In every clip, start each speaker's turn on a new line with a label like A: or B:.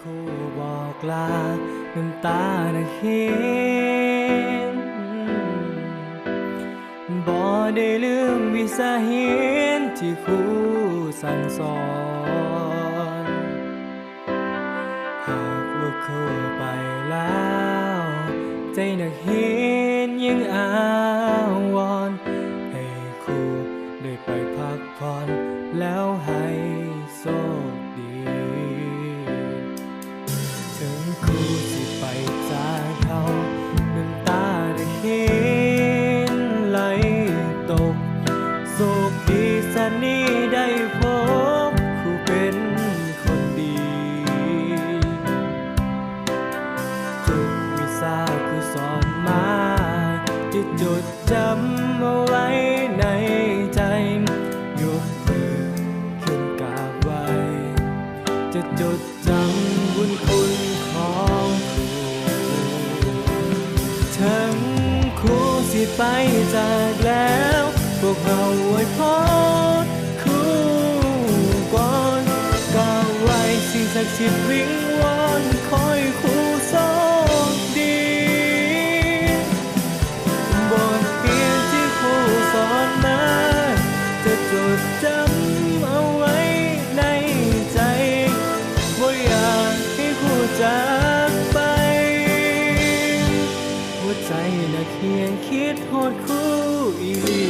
A: คู่บอกลาน้ำตานักเห็นบ่ได้ลืมวิสาเหตุที่ครูสั่งสอนหากว่าครูไปแล้วใจนักเห็นยังอาวรณ์ให้ครูได้ไปพักผ่อนแล้วให้โชคดีถึงครูสิไปจากเขาน้ำตาได้เห็นไหลตกโชคดีสันนี้ได้พบครูเป็นคนดีทุกวิชาครูสอนมาจะจดจำเอาไว้ในใจยกมือขึ้นกราบไหว้จะจดจำบุญคุณของครูถึงครูสิไปจากแล้วพวกเราอวยพรครูก่อนกล่าวไว้สิ่งศักดิ์สิทธิ์วิงวอนคอยครูโชคดีบทเรียนที่ครูสอนมาจะจดจำเอาไว้ในใจบ่อยากให้ครูจากไปหัวใจน่ะเคียงคิดโหดครูอีหลี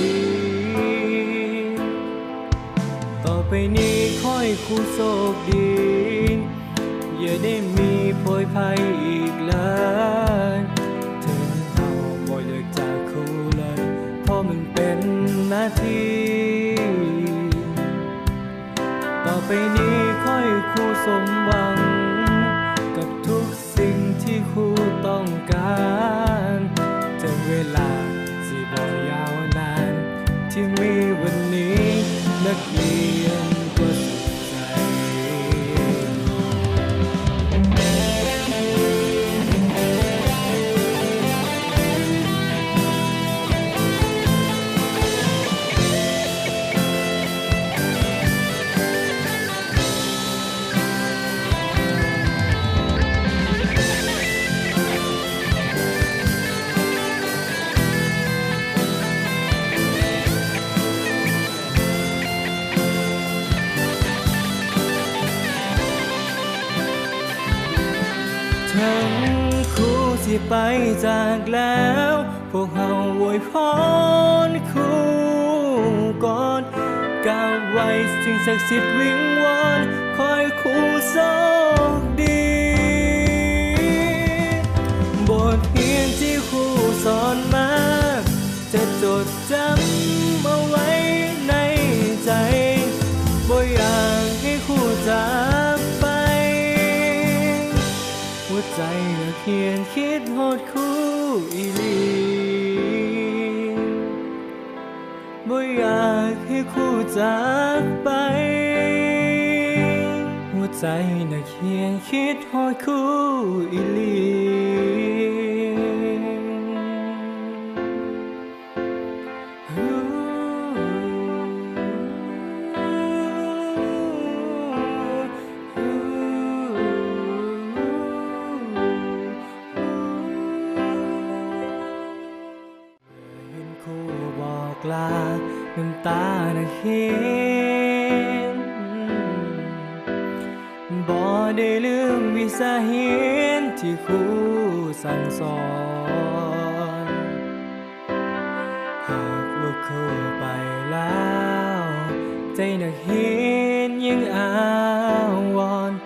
A: ต่อไปนี้ขอให้ครูโชคดีอย่าได้มีโพยภัยอีกเลยถึงเราบ่อยากจากครูเลยเพราะมันเป็นหน้าที่ต่อไปนี้ขอให้ครูสมหวังกับทุกสิ่งที่ครูต้องการถึงเวลาสิบ่ยาวนานที่มีวันนี้นักเรียนก็สุขใจถึงครูสิไปจากแล้วพวกเราอวยพรครูก่อนกล่าวไว้สิ่งศักดิ์สิทธิ์วิงวอนคอยครูโชคดีบทเรียนที่ครูสอนมาจะจดจำเอาไว้ในใจบ่อยากให้ครูจากไปหัวใจน่ะเขียนคิดโหดครูอีหลีบ่อยากให้ครูจากไปหัวใจน่ะเขียนคิดโหดครูอีหลีครูบอกลาน้ำตานักเห็นบ่ได้ลืมวิสาเหตุที่ครูสั่งสอนหากว่าครูไปแล้วใจนักเห็นยังอาวรณ์